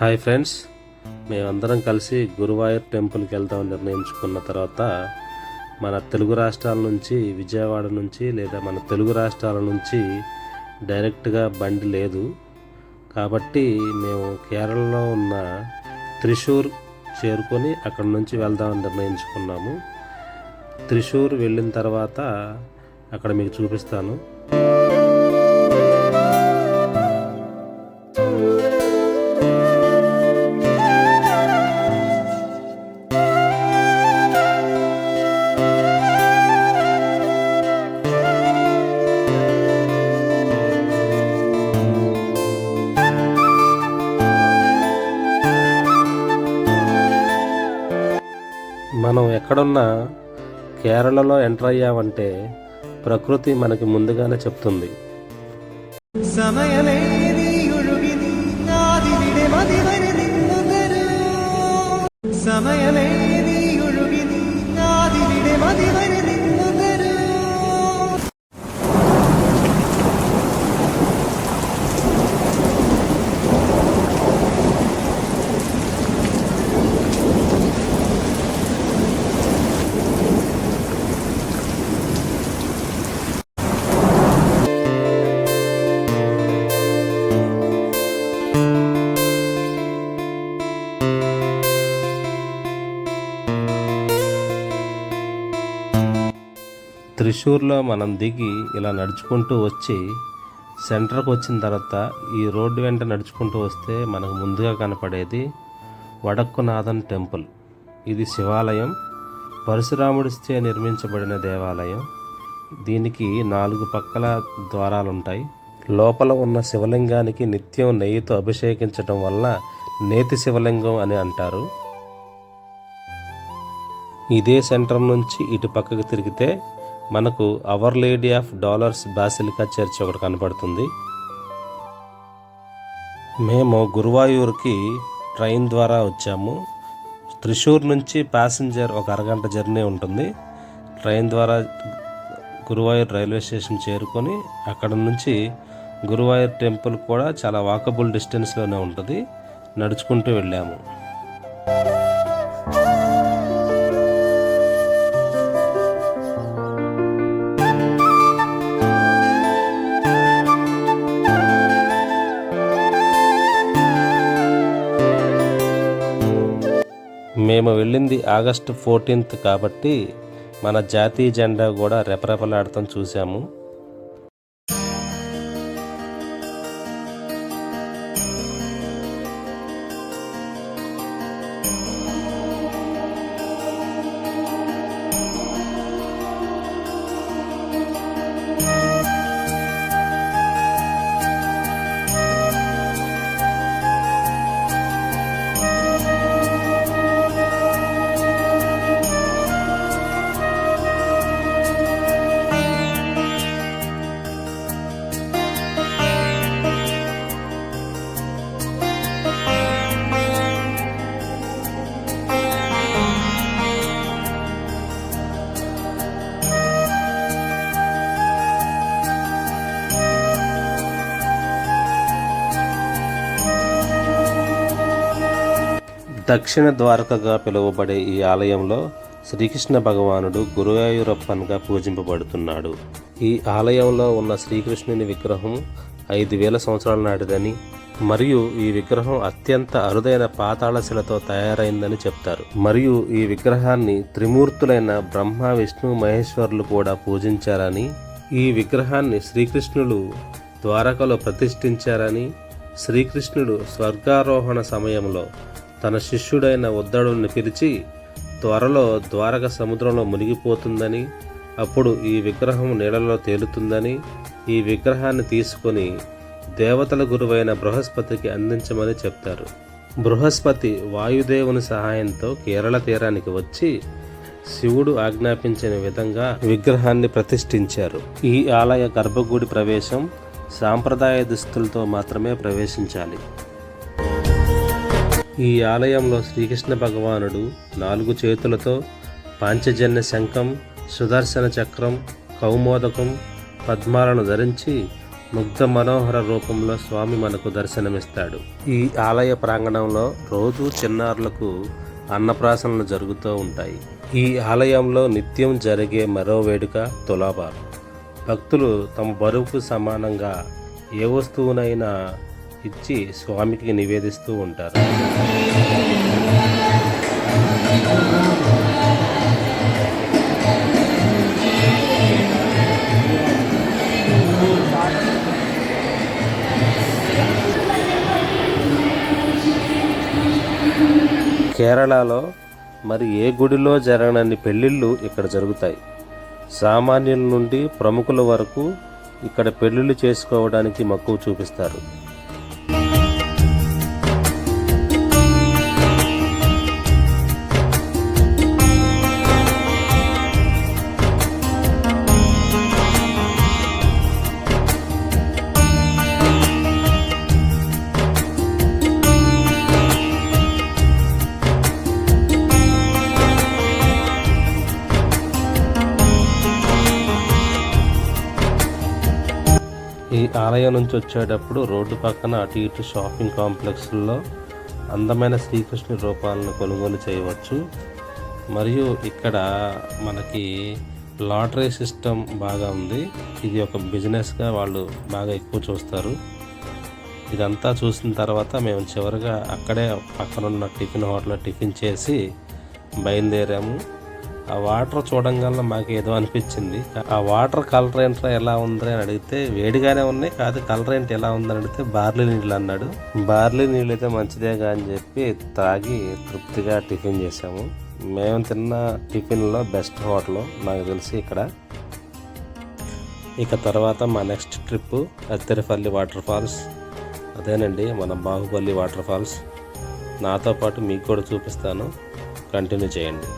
Hi friends, మేమందరం కలిసి గురువాయూర్ టెంపుల్కి వెళ్తామని నిర్ణయించుకున్న తర్వాత మన తెలుగు రాష్ట్రాల నుంచి, విజయవాడ నుంచి లేదా మన తెలుగు రాష్ట్రాల నుంచి డైరెక్ట్గా బండి లేదు. కాబట్టి మేము కేరళలో ఉన్న త్రిశూర్ చేరుకొని అక్కడ నుంచి వెళ్దామని నిర్ణయించుకున్నాము. త్రిశూర్ వెళ్ళిన తర్వాత అక్కడ మీకు చూపిస్తాను. మనం ఎక్కడున్నా కేరళలో ఎంటర్ అయ్యామంటే ప్రకృతి మనకి ముందుగానే చెప్తుంది. త్రిశూర్లో మనం దిగి ఇలా నడుచుకుంటూ వచ్చి సెంటర్కి వచ్చిన తర్వాత ఈ రోడ్డు వెంట నడుచుకుంటూ వస్తే మనకు ముందుగా కనపడేది వడక్కునాథన్ టెంపుల్. ఇది శివాలయం, పరశురాముడిచే నిర్మించబడిన దేవాలయం. దీనికి 4 పక్కల ద్వారాలుంటాయి. లోపల ఉన్న శివలింగానికి నిత్యం నెయ్యితో అభిషేకించటం వల్ల నేతి శివలింగం అని అంటారు. ఇదే సెంటర్ నుంచి ఇటు పక్కకు తిరిగితే మనకు Our Lady of Dolours basilica church ఒకటి కనపడుతుంది. మేము గురువాయూర్కి ట్రైన్ ద్వారా వచ్చాము. త్రిశూర్ నుంచి ప్యాసింజర్ ఒక అరగంట జర్నీ ఉంటుంది. ట్రైన్ ద్వారా గురువాయూర్ రైల్వే స్టేషన్ చేరుకొని అక్కడ నుంచి గురువాయూర్ టెంపుల్ కూడా చాలా వాకబుల్ డిస్టెన్స్లోనే ఉంటుంది. నడుచుకుంటూ వెళ్ళాము. మేము వెళ్ళింది ఆగస్టు 14th కాబట్టి మన జాతీయ జెండా కూడా రెపరెపలాడటం చూసాము. దక్షిణ ద్వారకగా పిలువబడే ఈ ఆలయంలో శ్రీకృష్ణ భగవానుడు గురువాయూరప్పన్గా పూజింపబడుతున్నాడు. ఈ ఆలయంలో ఉన్న శ్రీకృష్ణుని విగ్రహం 5000 సంవత్సరాల నాటిదని మరియు ఈ విగ్రహం అత్యంత అరుదైన పాతాళశిలతో తయారైందని చెప్తారు. మరియు ఈ విగ్రహాన్ని త్రిమూర్తులైన బ్రహ్మ, విష్ణు, మహేశ్వరులు కూడా పూజించారని, ఈ విగ్రహాన్ని శ్రీకృష్ణుడు ద్వారకలో ప్రతిష్ఠించారని, శ్రీకృష్ణుడు స్వర్గారోహణ సమయంలో తన శిష్యుడైన ఉద్ధవుడిని పిలిచి త్వరలో ద్వారక సముద్రంలో మునిగిపోతుందని, అప్పుడు ఈ విగ్రహం నీళ్ళలో తేలుతుందని, ఈ విగ్రహాన్ని తీసుకొని దేవతల గురువైన బృహస్పతికి అందించమని చెప్తారు. బృహస్పతి వాయుదేవుని సహాయంతో కేరళ తీరానికి వచ్చి శివుడు ఆజ్ఞాపించిన విధంగా విగ్రహాన్ని ప్రతిష్ఠించారు. ఈ ఆలయ గర్భగుడి ప్రవేశం సాంప్రదాయ దుస్తులతో మాత్రమే ప్రవేశించాలి. ఈ ఆలయంలో శ్రీకృష్ణ భగవానుడు 4 చేతులతో పాంచజన్య శంఖం, సుదర్శన చక్రం, కౌమోదకం, పద్మాలను ధరించి ముగ్ధ మనోహర రూపంలో స్వామి మనకు దర్శనమిస్తాడు. ఈ ఆలయ ప్రాంగణంలో రోజు చిన్నారులకు అన్నప్రాసనలు జరుగుతూ ఉంటాయి. ఈ ఆలయంలో నిత్యం జరిగే మరో వేడుక తులాభారం. భక్తులు తమ బరువుకు సమానంగా ఏ వస్తువునైనా ఇచ్చి స్వామికి నివేదిస్తూ ఉంటారు. కేరళలో మరి ఏ గుడిలో జరగనన్ని పెళ్ళిళ్ళు ఇక్కడ జరుగుతాయి. సామాన్యుల నుండి ప్రముఖుల వరకు ఇక్కడ పెళ్ళిళ్ళు చేసుకోవడానికి మక్కువ చూపిస్తారు. ఈ ఆలయం నుంచి వచ్చేటప్పుడు రోడ్డు పక్కన అటు ఇటు షాపింగ్ కాంప్లెక్స్లో అందమైన శ్రీకృష్ణుని రూపాలను కొనుగోలు చేయవచ్చు. మరియు ఇక్కడ మనకి లాటరీ సిస్టమ్ బాగా ఉంది. ఇది ఒక బిజినెస్గా వాళ్ళు బాగా ఎక్కువ చూస్తారు. ఇదంతా చూసిన తర్వాత మేము చివరిగా అక్కడే పక్కనున్న టిఫిన్ హోటల్లో టిఫిన్ చేసి బయలుదేరాము. ఆ వాటర్ చూడంగానే మాకు ఏదో అనిపించింది. ఆ వాటర్ కలర్ ఏంట్రా ఎలా ఉందని అడిగితే వేడిగానే ఉన్నాయి, కాదు కలర్ ఏంటి ఎలా ఉందని అడిగితే బార్లీ నీళ్ళు అన్నాడు. బార్లీ నీళ్ళు అయితే మంచిదేగా అని చెప్పి తాగి తృప్తిగా టిఫిన్ చేసాము. మేము తిన్న టిఫిన్లో బెస్ట్ హోటల్ నాకు తెలిసి ఇక్కడ. ఇక తర్వాత మా next trip Athirappilly water falls. అదేనండి మన బాహుబలి వాటర్ ఫాల్స్. నాతో పాటు మీకు కూడా చూపిస్తాను, కంటిన్యూ చేయండి.